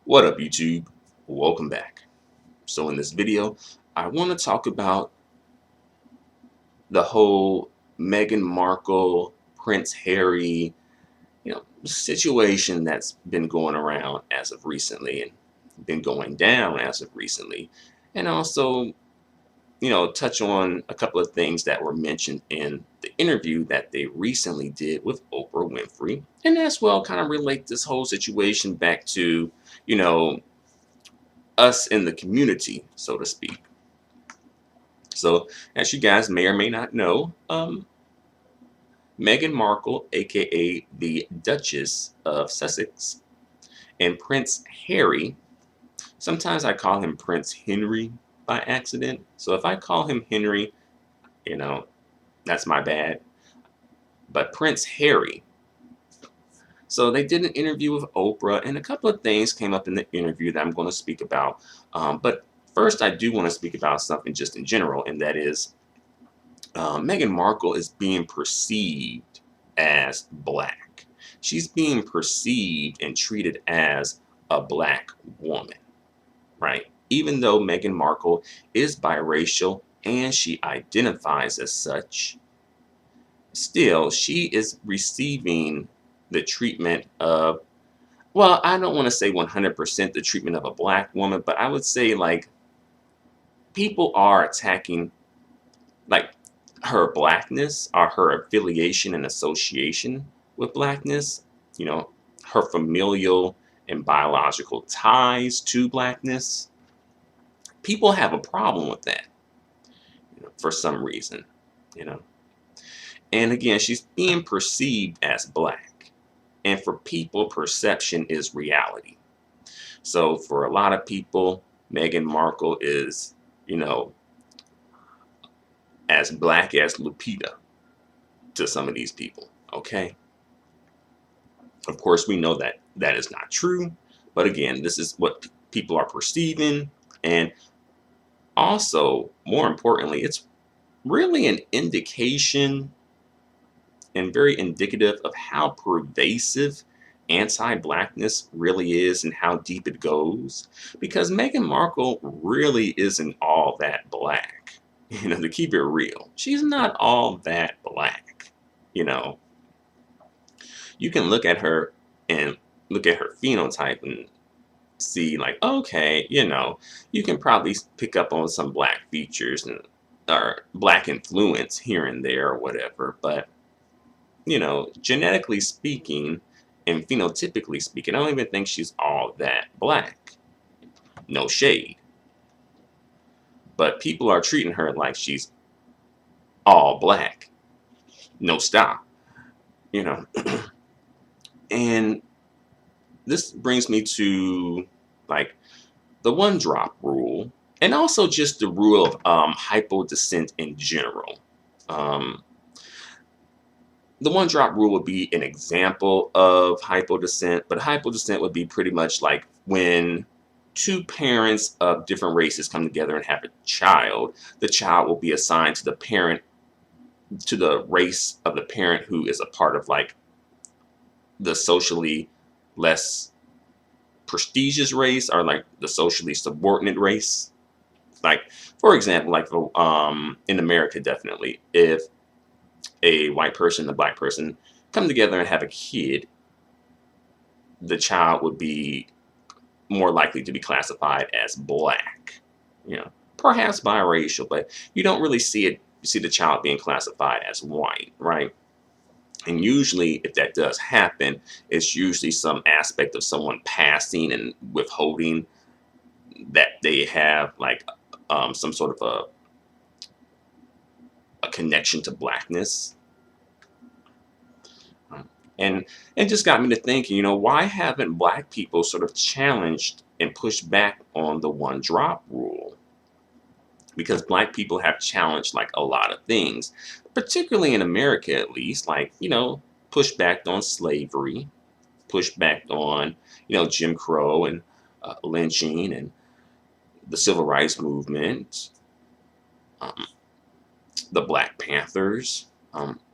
What up, YouTube? Welcome back. So in this video, I want to talk about the whole Meghan Markle, Prince Harry, situation that's been going around as of recently and been going down as of recently. And also, touch on a couple of things that were mentioned in the interview that they recently did with Oprah Winfrey. And as well, kind of relate this whole situation back to, you know, us in the community, so to speak. So, as you guys may or may not know, Meghan Markle, aka the Duchess of Sussex, and Prince Harry, sometimes I call him Prince Henry by accident. So, if I call him Henry, you know, that's my bad. But Prince Harry, so they did an interview with Oprah, and a couple of things came up in the interview that I'm going to speak about. But first, I do want to speak about something just in general, and that is Meghan Markle is being perceived as black. She's being perceived and treated as a black woman, right? Even though Meghan Markle is biracial and she identifies as such, still she is receiving the treatment of, well, I don't want to say 100% the treatment of a black woman, but I would say like people are attacking like her blackness or her affiliation and association with blackness, you know, her familial and biological ties to blackness. People have a problem with that, for some reason, you know. And again, she's being perceived as black. And for people, perception is reality. So for a lot of people, Meghan Markle is, you know, as black as Lupita to some of these people. Okay. Of course, we know that that is not true. But again, this is what people are perceiving. And also, more importantly, it's really an indication and very indicative of how pervasive anti-blackness really is and how deep it goes. Because Meghan Markle really isn't all that black. To keep it real, she's not all that black. You know, you can look at her and look at her phenotype and see like, okay, you can probably pick up on some black features and or black influence here and there or whatever, but genetically speaking and phenotypically speaking, I don't even think she's all that black. No shade. But people are treating her like she's all black. No stop. You know. And this brings me to like the one drop rule and also just the rule of hypodescent in general. Um, the one drop rule would be an example of hypodescent, but hypodescent would be pretty much like when two parents of different races come together and have a child, the child will be assigned to the parent, to the race of the parent who is a part of like the socially less prestigious race or like the socially subordinate race. Like, for example, like in America, definitely, if a white person and a black person come together and have a kid, the child would be more likely to be classified as black. Perhaps biracial, but you don't really see it. You see the child being classified as white, right? And usually, if that does happen, it's usually some aspect of someone passing and withholding that they have like some sort of a connection to blackness. And it just got me to thinking, why haven't black people sort of challenged and pushed back on the one drop rule? Because black people have challenged like a lot of things, particularly in America at least, like, pushed back on slavery, pushed back on, Jim Crow and lynching and the civil rights movement, um, the Black Panthers.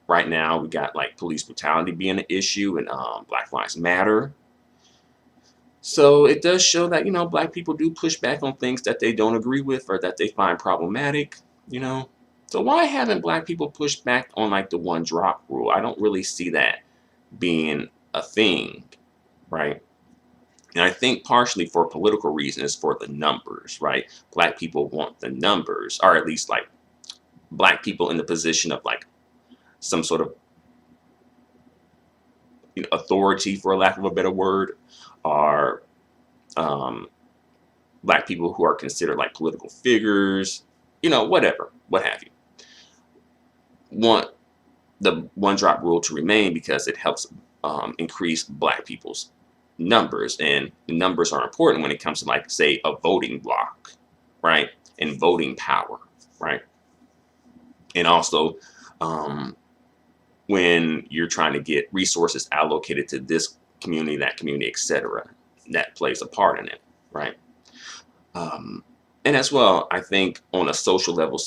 Right now, we got like police brutality being an issue and Black Lives Matter. So it does show that, black people do push back on things that they don't agree with or that they find problematic, you know. So why haven't black people pushed back on like the one drop rule? I don't really see that being a thing, right? And I think partially for political reasons, for the numbers, right? Black people want the numbers, or at least like black people in the position of like some sort of authority, for a lack of a better word, are um, black people who are considered like political figures, whatever, what have you, want the one drop rule to remain because it helps increase black people's numbers. And the numbers are important when it comes to, like, say, a voting block, right? And voting power, right? And also, um, when you're trying to get resources allocated to this community, that community, etc., that plays a part in it, right? Um, and as well, I think on a social level,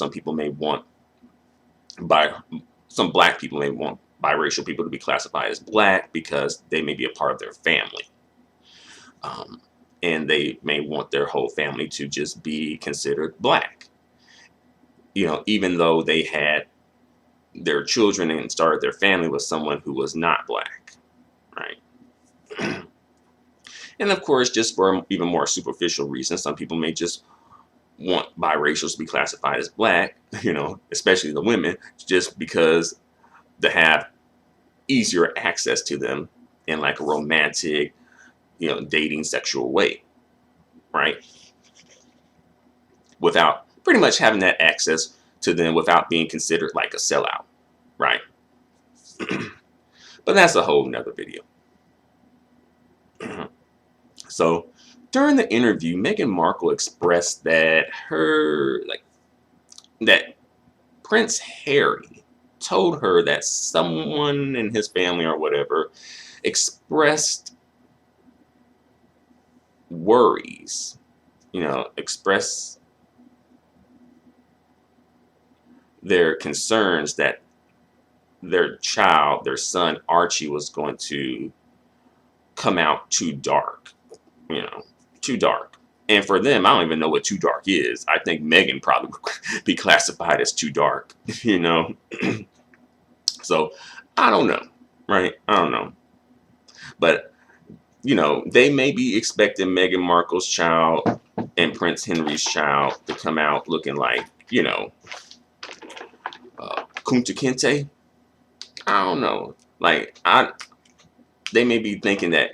by some black people may want biracial people to be classified as black because they may be a part of their family. Um, and they may want their whole family to just be considered black, even though they had their children and started their family with someone who was not black, right? And of course, just for even more superficial reasons, some people may just want biracials to be classified as black, especially the women, just because they have easier access to them in like a romantic, dating sexual way, right? Without pretty much having that access to them without being considered like a sellout, right? But that's a whole nother video. So during the interview, Meghan Markle expressed that that Prince Harry told her that someone in his family or whatever expressed worries, express their concerns that their son Archie, was going to come out too dark, you know, too dark. And for them, I don't even know what too dark is. I think Meghan probably would be classified as too dark, you know. So I don't know, right? I don't know. But, they may be expecting Meghan Markle's child and Prince Henry's child to come out looking like, Kunta Kinte. I don't know. Like, they may be thinking that,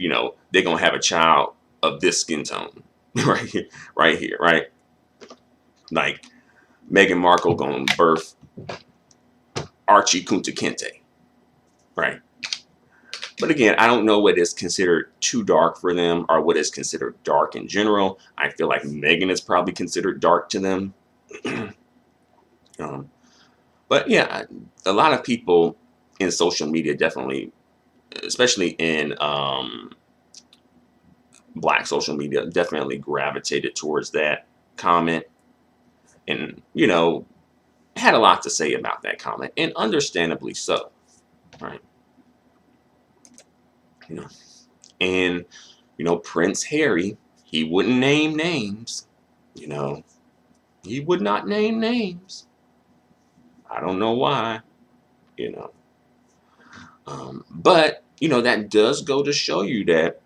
they're going to have a child of this skin tone right here, right? Like, Meghan Markle going to birth Archie Kunta Kinte, right? But again, I don't know what is considered too dark for them or what is considered dark in general. I feel like Meghan is probably considered dark to them. But yeah, a lot of people in social media definitely, especially in Black social media, definitely gravitated towards that comment and, had a lot to say about that comment, and understandably so, right? And Prince Harry, he wouldn't name names, he would not name names. I don't know why, you know. But that does go to show you that,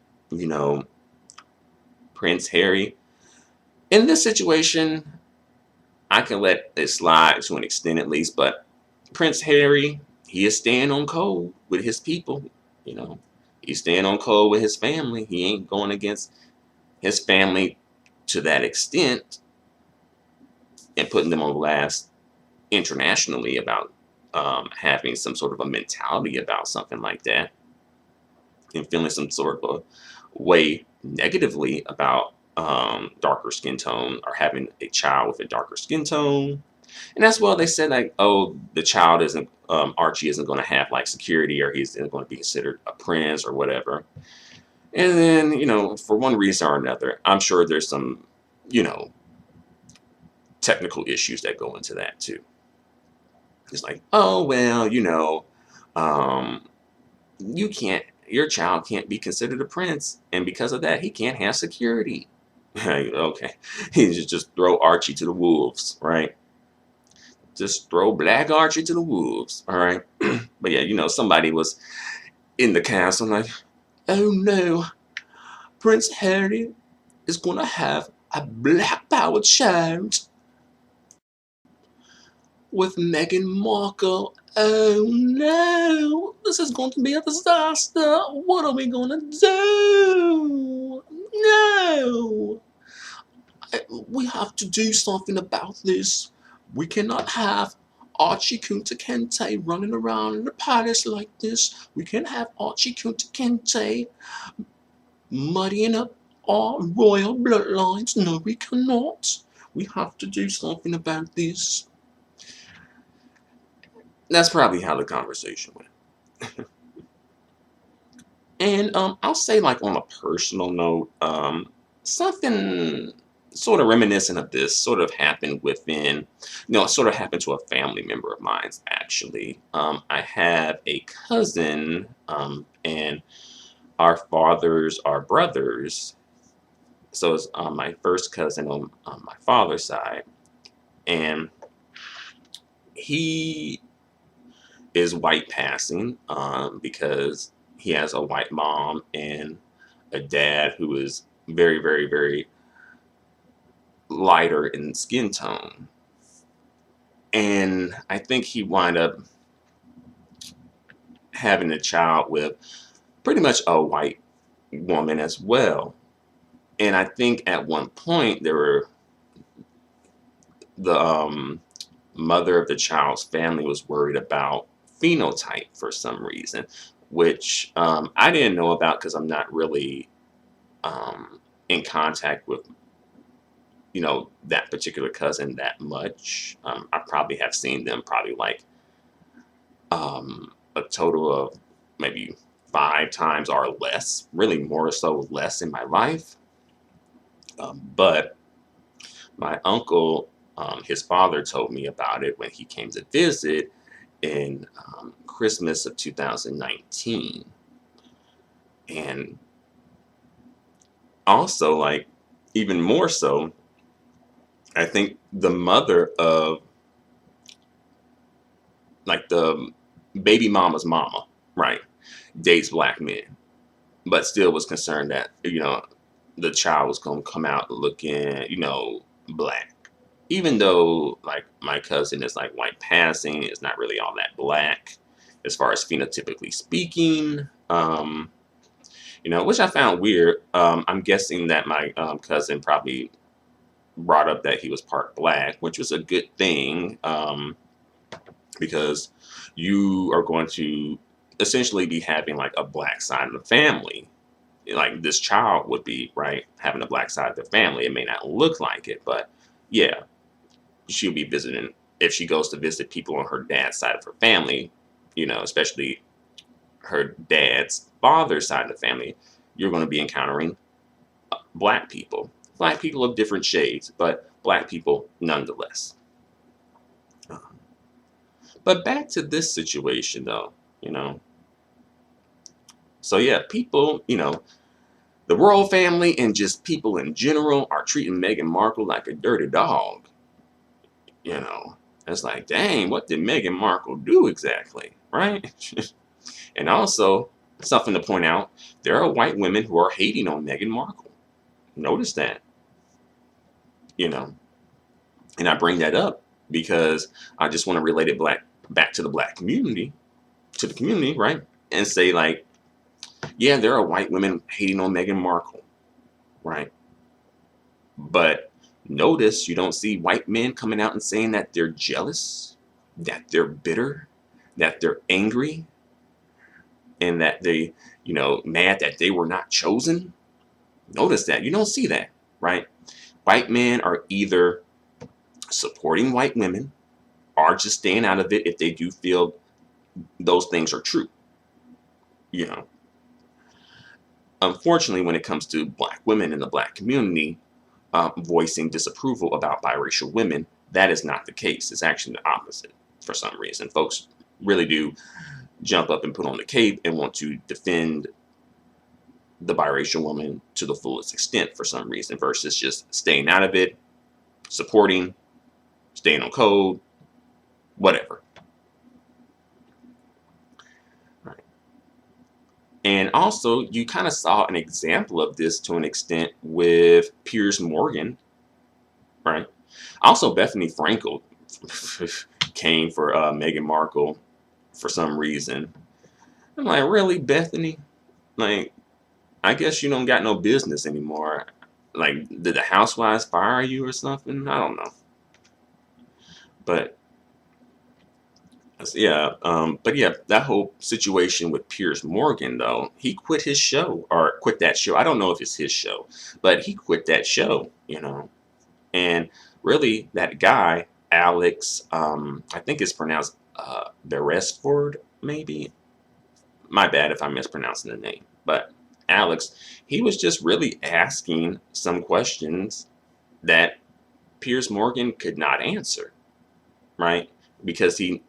Prince Harry, in this situation, I can let it slide to an extent at least, but Prince Harry, he is staying on code with his people, you know. He's staying on code with his family. He ain't going against his family to that extent and putting them on blast internationally about having some sort of a mentality about something like that and feeling some sort of a way negatively about darker skin tone or having a child with a darker skin tone. And as well, they said like, oh, the child isn't, Archie isn't going to have like security, or he's going to be considered a prince or whatever. And then, for one reason or another, I'm sure there's some, technical issues that go into that too. It's like, oh, well, you can't your child can't be considered a prince, and because of that, he can't have security. Okay, he just throw Archie to the wolves, right? Just throw Black Archie to the wolves, all right? But yeah, somebody was in the castle like, oh no, Prince Harry is gonna have a black power child with Meghan Markle. Oh no, this is going to be a disaster. What are we gonna do? No, we have to do something about this. We cannot have Archie Kunta Kente running around in the palace like this. We can't have Archie Kunta Kente muddying up our royal bloodlines. No, we cannot. We have to do something about this. That's probably how the conversation went. And I'll say, like, on a personal note, something sort of reminiscent of this sort of happened it sort of happened to a family member of mine, actually. I have a cousin, and our fathers are brothers. So it's my first cousin on my father's side, and he is white passing because he has a white mom and a dad who is very, very, very lighter in skin tone. And I think he wound up having a child with pretty much a white woman as well. And I think at one point the mother of the child's family was worried about phenotype for some reason, which I didn't know about because I'm not really in contact with that particular cousin that much. I probably have seen them probably like a total of maybe 5 times or less, really more so less in my life. But my uncle, his father told me about it when he came to visit in Christmas of 2019. And also, like, even more so, I think the mother of, like, the baby mama's mama, right, dates black men, but still was concerned that, the child was going to come out looking, black. Even though, like, my cousin is, like, white passing, is not really all that black as far as phenotypically speaking, which I found weird. I'm guessing that my cousin probably brought up that he was part black, which was a good thing, because you are going to essentially be having, like, a black side of the family. Like, this child would be, right, having a black side of the family. It may not look like it, but yeah, she'll be visiting. If she goes to visit people on her dad's side of her family, especially her dad's father's side of the family, you're going to be encountering black people. Black people of different shades, but black people nonetheless. But back to this situation, though, So yeah, people, the royal family and just people in general are treating Meghan Markle like a dirty dog. You know, it's like, dang, what did Meghan Markle do exactly, right? And also, something to point out, there are white women who are hating on Meghan Markle. Notice that, you know, and I bring that up because I just want to relate it back to the black community, right? And say, like, yeah, there are white women hating on Meghan Markle, right? But notice you don't see white men coming out and saying that they're jealous, that they're bitter, that they're angry, and that they, mad that they were not chosen. Notice that. You don't see that, right? White men are either supporting white women or just staying out of it if they do feel those things are true. Unfortunately, when it comes to black women in the black community voicing disapproval about biracial women, that is not the case. It's actually the opposite for some reason. Folks really do jump up and put on the cape and want to defend the biracial woman to the fullest extent for some reason versus just staying out of it, supporting, staying on code, whatever. Right. And also, you kind of saw an example of this to an extent with Piers Morgan, right? Also, Bethany Frankel came for Meghan Markle for some reason. I'm like, really, Bethany? Like, I guess you don't got no business anymore. Like, did the housewives fire you or something? I don't know. But yeah, but yeah, that whole situation with Piers Morgan, though, he quit his show or quit that show. I don't know if it's his show, but he quit that show, And really, that guy, Alex, I think it's pronounced Beresford, maybe. My bad if I'm mispronouncing the name. But Alex, he was just really asking some questions that Piers Morgan could not answer, right? Because he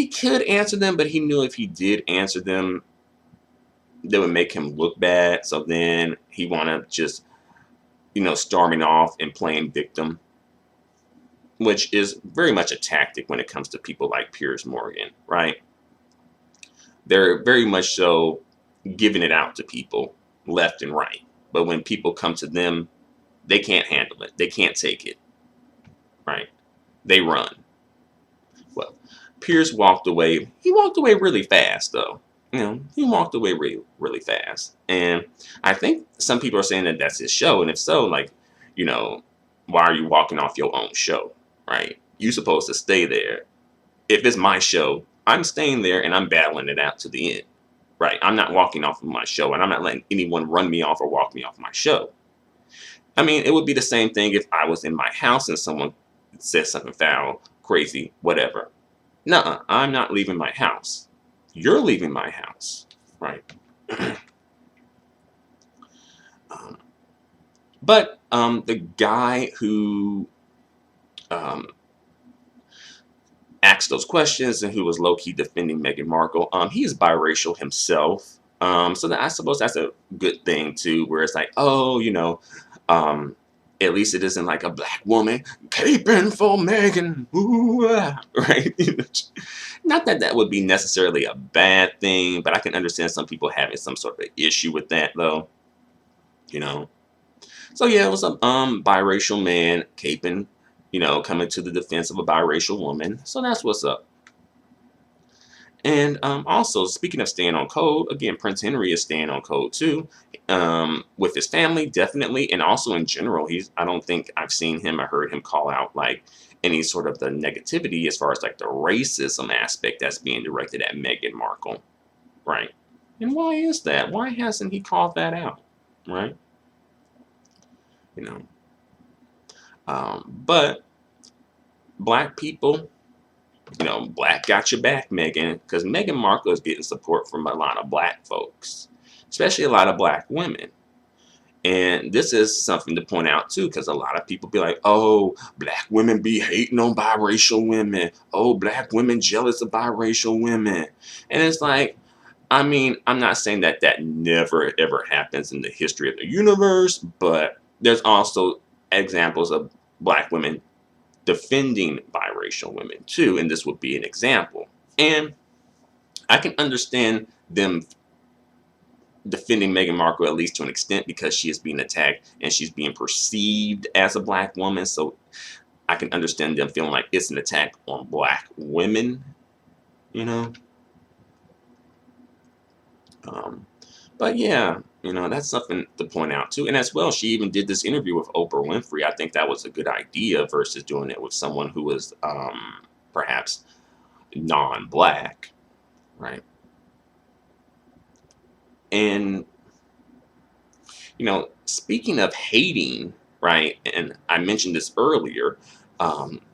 could answer them, but he knew if he did answer them, they would make him look bad. So then he wound up just, storming off and playing victim, which is very much a tactic when it comes to people like Piers Morgan, right? They're very much so giving it out to people left and right. But when people come to them, they can't handle it. They can't take it, right? They run. Well, Piers walked away. He walked away really fast, though. He walked away really, really fast. And I think some people are saying that that's his show. And if so, like, why are you walking off your own show, right? You're supposed to stay there. If it's my show, I'm staying there and I'm battling it out to the end, right? I'm not walking off of my show and I'm not letting anyone run me off or walk me off my show. I mean, it would be the same thing if I was in my house and someone said something foul, crazy, whatever. Nuh-uh, I'm not leaving my house. You're leaving my house, right? But the guy who asked those questions and who was low-key defending Meghan Markle, he is biracial himself. So that, I suppose that's a good thing too, where it's like, oh, at least it isn't like a black woman caping for Meghan, ooh, right? Not that that would be necessarily a bad thing, but I can understand some people having some sort of issue with that, though. So yeah, it was a biracial man caping, coming to the defense of a biracial woman. So that's what's up. And also, speaking of staying on code, again, Prince Henry is staying on code too, with his family, definitely, and also in general. I don't think I've seen him or heard him call out like any sort of the negativity as far as like the racism aspect that's being directed at Meghan Markle, right? And why is that? Why hasn't he called that out, right? But black people, black got your back, Meghan, because Meghan Markle is getting support from a lot of black folks, especially a lot of black women. And this is something to point out too, because a lot of people be like, oh, black women be hating on biracial women. Oh, black women jealous of biracial women. And it's like, I mean, I'm not saying that that never ever happens in the history of the universe, but there's also examples of black women defending biracial women too, and this would be an example. And I can understand them defending Meghan Markle at least to an extent because she is being attacked and she's being perceived as a black woman. So I can understand them feeling like it's an attack on black women, But yeah, that's something to point out too. And as well, she even did this interview with Oprah Winfrey. I think that was a good idea versus doing it with someone who was perhaps non-black, right? And, speaking of hating, right, and I mentioned this earlier,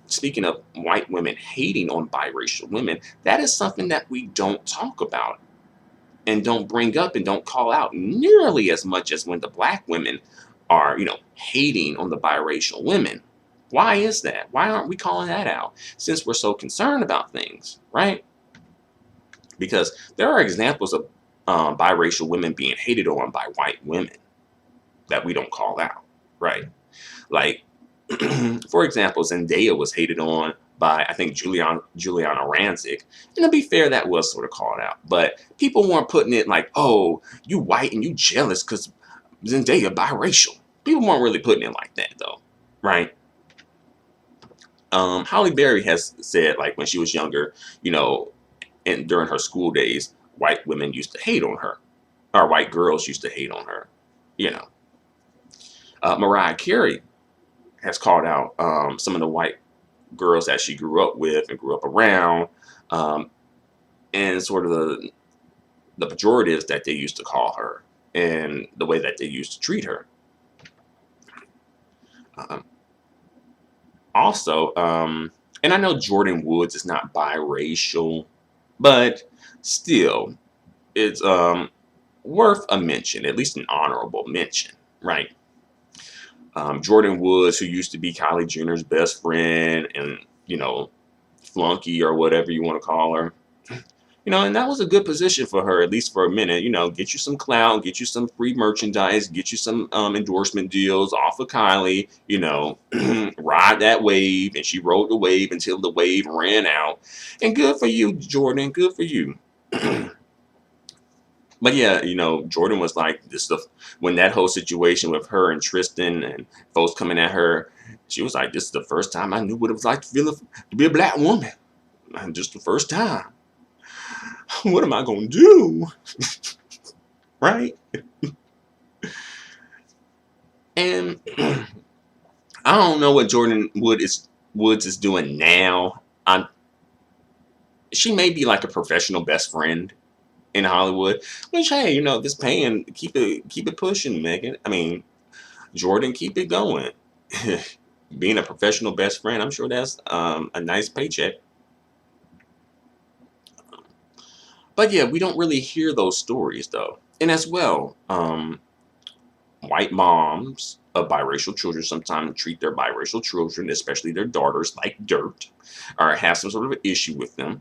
speaking of white women hating on biracial women, that is something that we don't talk about and don't bring up and don't call out nearly as much as when the black women are, hating on the biracial women. Why is that? Why aren't we calling that out? Since we're so concerned about things, right? because there are examples of biracial women being hated on by white women that we don't call out, right? Like, for example, Zendaya was hated on by, I think, Juliana Rancic. And to be fair, that was sort of called out. But people weren't putting it like, oh, you white and you jealous because Zendaya biracial. People weren't really putting it like that, though, right? Halle Berry has said, like, when she was younger, you know, and during her school days, white women used to hate on her, or white girls used to hate on her, you know. Mariah Carey has called out some of the white girls that she grew up with and grew up around, um, and sort of the pejoratives that they used to call her and the way that they used to treat her. Um, Also, and I know Jordan Woods is not biracial, but still, it's worth a mention, at least an honorable mention, right? Jordan Woods, who used to be Kylie Jenner's best friend and, you know, flunky or whatever you want to call her. You know, and that was a good position for her, at least for a minute. You know, get you some clout, get you some free merchandise, get you some endorsement deals off of Kylie, you know, ride that wave. And she rode the wave until the wave ran out. And good for you, Jordan. Good for you. But yeah, you know, Jordan was like this stuff when that whole situation with her and Tristan and folks coming at her. She was like, "This is the first time I knew what it was like to feel to be a black woman. And just the first time. What am I gonna do?" Right? And I don't know what Woods is doing now. She may be like a professional best friend in Hollywood. Which, hey, you know, if it's paying, keep it pushing, Megan. I mean, Jordan, keep it going. Being a professional best friend, I'm sure that's a nice paycheck. But yeah, we don't really hear those stories though. And as well, white moms of biracial children sometimes treat their biracial children, especially their daughters, like dirt, or have some sort of issue with them.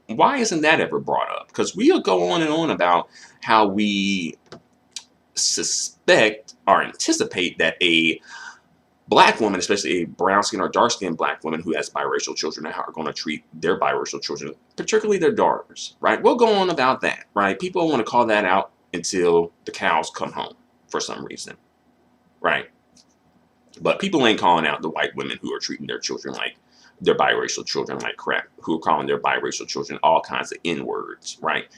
Why isn't that ever brought up? Because we'll go on and on about how we suspect or anticipate that a black woman, especially a brown skin or dark skinned black woman who has biracial children, are going to treat their biracial children, particularly their daughters, right? We'll go on about that, right? People want to call that out until the cows come home for some reason, right? But people ain't calling out the white women who are treating their children like their biracial children like crap, who are calling their biracial children all kinds of N words, right?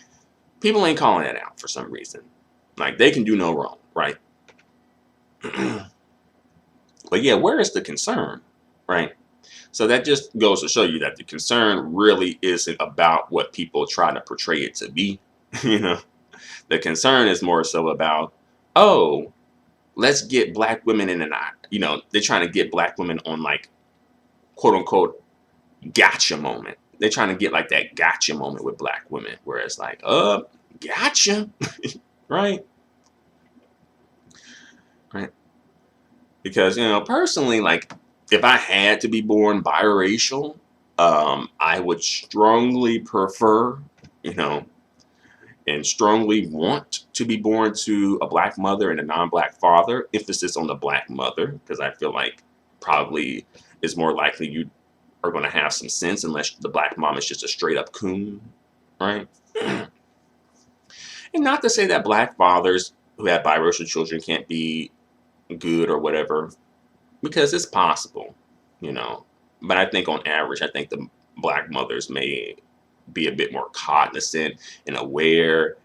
People ain't calling that out for some reason. Like they can do no wrong, right? But yeah, where is the concern, right? So that just goes to show you that the concern really isn't about what people try to portray it to be. You know, the concern is more so about, oh, let's get black women in an eye. You know, they're trying to get black women on like quote unquote gotcha moment. They're trying to get like that gotcha moment with black women, where it's like, gotcha, right? Right. Because, you know, personally, like if I had to be born biracial, I would strongly prefer, you know, and strongly want to be born to a black mother and a non-black father. Emphasis on the black mother, because I feel like probably is more likely you are going to have some sense, unless the black mom is just a straight up coon, right? And not to say that black fathers who have biracial children can't be good or whatever, because it's possible, you know. But I think on average, I think the black mothers may be a bit more cognizant and aware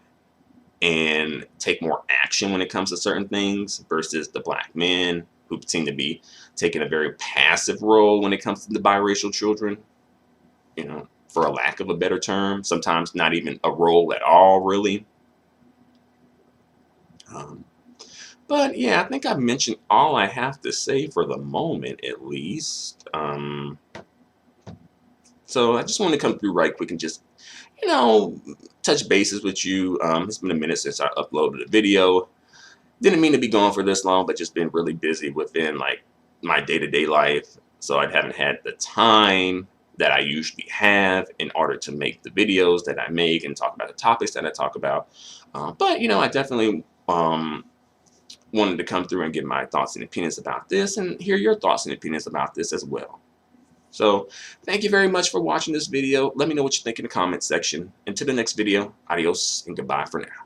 and take more action when it comes to certain things versus the black men who seem to be taking a very passive role when it comes to the biracial children, you know, for a lack of a better term, sometimes not even a role at all, really. Um, but yeah, I think I've mentioned all I have to say for the moment, at least. So I just want to come through right quick and just, you know, touch bases with you. It's been a minute since I uploaded a video. Didn't mean to be gone for this long, but just been really busy within like my day-to-day life. So I haven't had the time that I usually have in order to make the videos that I make and talk about the topics that I talk about. But you know, I definitely wanted to come through and give my thoughts and opinions about this and hear your thoughts and opinions about this as well. So thank you very much for watching this video. Let me know what you think in the comment section. Until the next video, adios and goodbye for now.